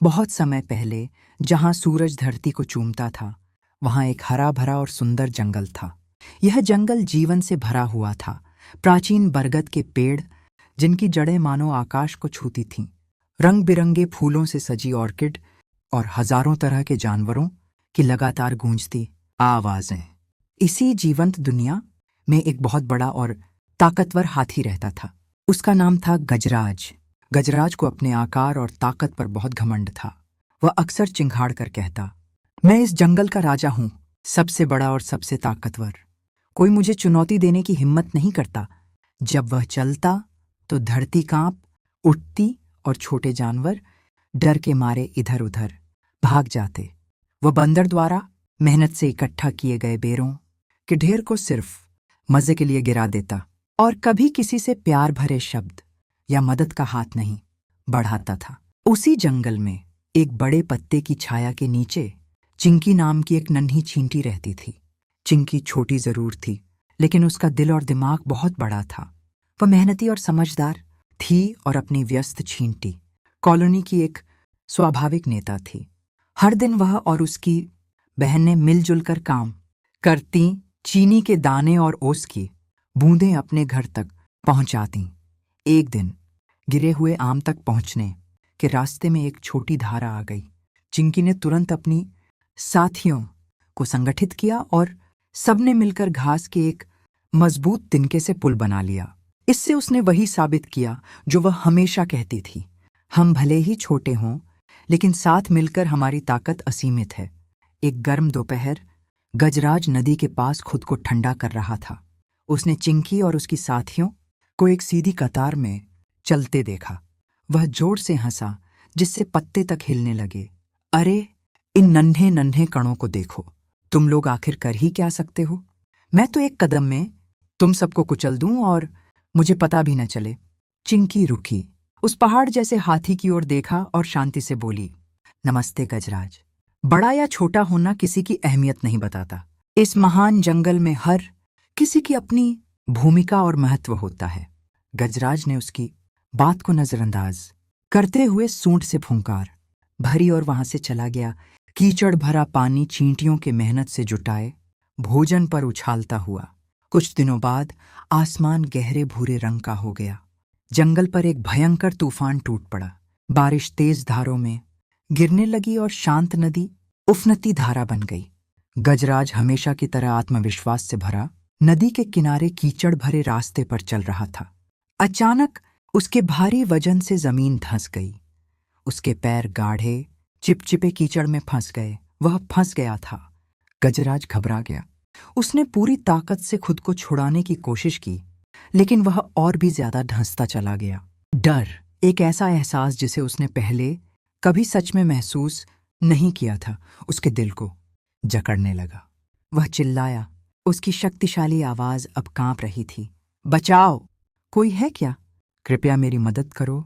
बहुत समय पहले, जहां सूरज धरती को चूमता था, वहां एक हरा भरा और सुंदर जंगल था। यह जंगल जीवन से भरा हुआ था। प्राचीन बरगद के पेड़, जिनकी जड़ें मानो आकाश को छूती थीं, रंग बिरंगे फूलों से सजी ऑर्किड और हजारों तरह के जानवरों की लगातार गूंजती आवाजें। इसी जीवंत दुनिया में एक बहुत बड़ा और ताकतवर हाथी रहता था। उसका नाम था गजराज। गजराज को अपने आकार और ताकत पर बहुत घमंड था। वह अक्सर चिंघाड़ कर कहता, मैं इस जंगल का राजा हूं, सबसे बड़ा और सबसे ताकतवर। कोई मुझे चुनौती देने की हिम्मत नहीं करता। जब वह चलता तो धरती कांप उठती और छोटे जानवर डर के मारे इधर उधर भाग जाते। वह बंदर द्वारा मेहनत से इकट्ठा किए गए बेरों के ढेर को सिर्फ मजे के लिए गिरा देता और कभी किसी से प्यार भरे शब्द या मदद का हाथ नहीं बढ़ाता था। उसी जंगल में एक बड़े पत्ते की छाया के नीचे चिंकी नाम की एक नन्ही चींटी रहती थी। चिंकी छोटी जरूर थी, लेकिन उसका दिल और दिमाग बहुत बड़ा था। वह मेहनती और समझदार थी और अपनी व्यस्त चींटी कॉलोनी की एक स्वाभाविक नेता थी। हर दिन वह और उसकी बहनें मिलजुल कर काम करती, चीनी के दाने और ओस की बूंदें अपने घर तक पहुंचाती। एक दिन गिरे हुए आम तक पहुंचने के रास्ते में एक छोटी धारा आ गई। चिंकी ने तुरंत अपनी साथियों को संगठित किया और सबने मिलकर घास के एक मजबूत तिनके से पुल बना लिया। इससे उसने वही साबित किया जो वह हमेशा कहती थी, हम भले ही छोटे हों, लेकिन साथ मिलकर हमारी ताकत असीमित है। एक गर्म दोपहर गजराज नदी के पास खुद को ठंडा कर रहा था। उसने चिंकी और उसकी साथियों को एक सीधी कतार में चलते देखा। वह जोर से हंसा, जिससे पत्ते तक हिलने लगे। अरे, इन नन्हे नन्हे कणों को देखो, तुम लोग आखिर कर ही क्या सकते हो? मैं तो एक कदम में तुम सबको कुचल दूं और मुझे पता भी न चले। चिंकी रुकी, उस पहाड़ जैसे हाथी की ओर देखा और शांति से बोली, नमस्ते गजराज। बड़ा या छोटा होना किसी की अहमियत नहीं बताता। इस महान जंगल में हर किसी की अपनी भूमिका और महत्व होता है। गजराज ने उसकी बात को नजरअंदाज करते हुए सूंड से फुंकार भरी और वहां से चला गया। कीचड़ भरा पानी चींटियों के मेहनत से जुटाए भोजन पर उछालता हुआ। कुछ दिनों बाद आसमान गहरे भूरे रंग का हो गया। जंगल पर एक भयंकर तूफान टूट पड़ा। बारिश तेज धारों में गिरने लगी और शांत नदी उफनती धारा बन गई। गजराज हमेशा की तरह आत्मविश्वास से भरा नदी के किनारे कीचड़ भरे रास्ते पर चल रहा था। अचानक उसके भारी वजन से जमीन धंस गई। उसके पैर गाढ़े चिपचिपे कीचड़ में फंस गए। वह फंस गया था। गजराज घबरा गया। उसने पूरी ताकत से खुद को छुड़ाने की कोशिश की, लेकिन वह और भी ज्यादा धंसता चला गया। डर, एक ऐसा एहसास जिसे उसने पहले कभी सच में महसूस नहीं किया था, उसके दिल को जकड़ने लगा। वह चिल्लाया। उसकी शक्तिशाली आवाज अब कांप रही थी, बचाओ, कोई है क्या? कृपया मेरी मदद करो।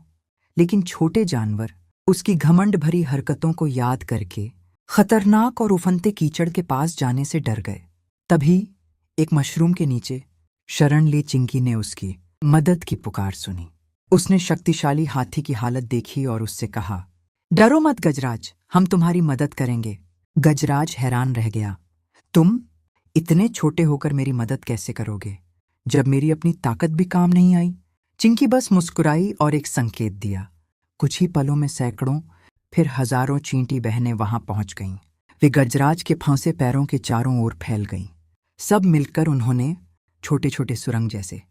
लेकिन छोटे जानवर उसकी घमंड भरी हरकतों को याद करके खतरनाक और उफनते कीचड़ के पास जाने से डर गए। तभी एक मशरूम के नीचे शरण ली चिंकी ने उसकी मदद की पुकार सुनी। उसने शक्तिशाली हाथी की हालत देखी और उससे कहा, डरो मत गजराज, हम तुम्हारी मदद करेंगे। गजराज हैरान रह गया, तुम इतने छोटे होकर मेरी मदद कैसे करोगे, जब मेरी अपनी ताकत भी काम नहीं आई? चिंकी बस मुस्कुराई और एक संकेत दिया। कुछ ही पलों में सैकड़ों फिर हजारों चींटी बहनें वहां पहुंच गईं। वे गजराज के फंसे पैरों के चारों ओर फैल गईं। सब मिलकर उन्होंने छोटे छोटे सुरंग जैसे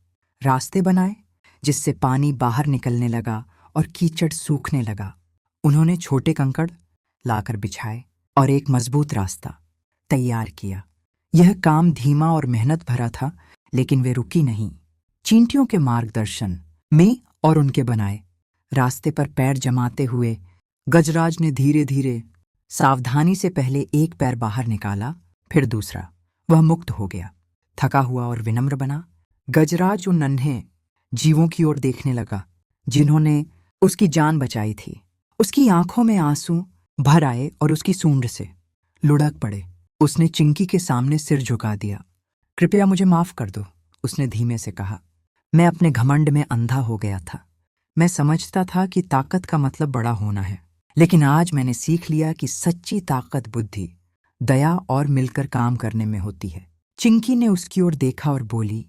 रास्ते बनाए, जिससे पानी बाहर निकलने लगा और कीचड़ सूखने लगा। उन्होंने छोटे कंकड़ लाकर बिछाए और एक मजबूत रास्ता तैयार किया। यह काम धीमा और मेहनत भरा था, लेकिन वे रुकी नहीं। चींटियों के मार्गदर्शन में और उनके बनाए रास्ते पर पैर जमाते हुए गजराज ने धीरे धीरे सावधानी से पहले एक पैर बाहर निकाला, फिर दूसरा। वह मुक्त हो गया। थका हुआ और विनम्र बना, गजराज उन नन्हे जीवों की ओर देखने लगा जिन्होंने उसकी जान बचाई थी। उसकी आंखों में आंसू भर आए और उसकी सूंड से लुढ़क पड़े। उसने चिंकी के सामने सिर झुका दिया। कृपया मुझे माफ कर दो, उसने धीमे से कहा। मैं अपने घमंड में अंधा हो गया था। मैं समझता था कि ताकत का मतलब बड़ा होना है, लेकिन आज मैंने सीख लिया कि सच्ची ताकत बुद्धि, दया और मिलकर काम करने में होती है। चिंकी ने उसकी ओर देखा और बोली,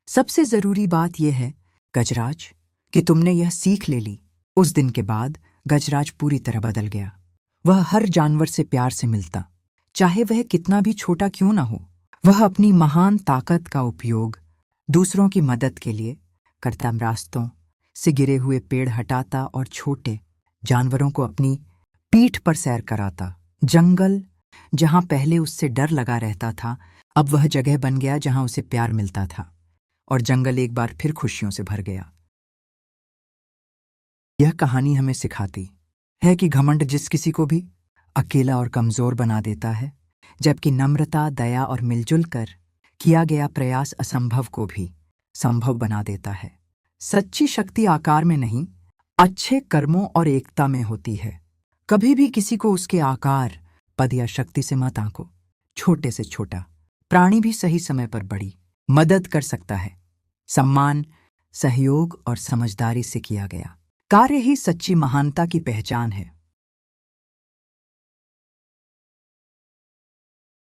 सबसे जरूरी बात यह है गजराज कि तुमने यह सीख ले ली। उस दिन के बाद गजराज पूरी तरह बदल गया। वह हर जानवर से प्यार से मिलता, चाहे वह कितना भी छोटा क्यों ना हो। वह अपनी महान ताकत का उपयोग दूसरों की मदद के लिए करता, रास्तों से गिरे हुए पेड़ हटाता और छोटे जानवरों को अपनी पीठ पर सैर कराता। जंगल जहां पहले उससे डर लगा रहता था, अब वह जगह बन गया जहां उसे प्यार मिलता था, और जंगल एक बार फिर खुशियों से भर गया। यह कहानी हमें सिखाती है कि घमंड जिस किसी को भी अकेला और कमजोर बना देता है, जबकि नम्रता, दया और मिलजुल कर किया गया प्रयास असंभव को भी संभव बना देता है। सच्ची शक्ति आकार में नहीं, अच्छे कर्मों और एकता में होती है। कभी भी किसी को उसके आकार, पद या शक्ति से मत आंको। छोटे से छोटा प्राणी भी सही समय पर बड़ी मदद कर सकता है। सम्मान, सहयोग और समझदारी से किया गया कार्य ही सच्ची महानता की पहचान है।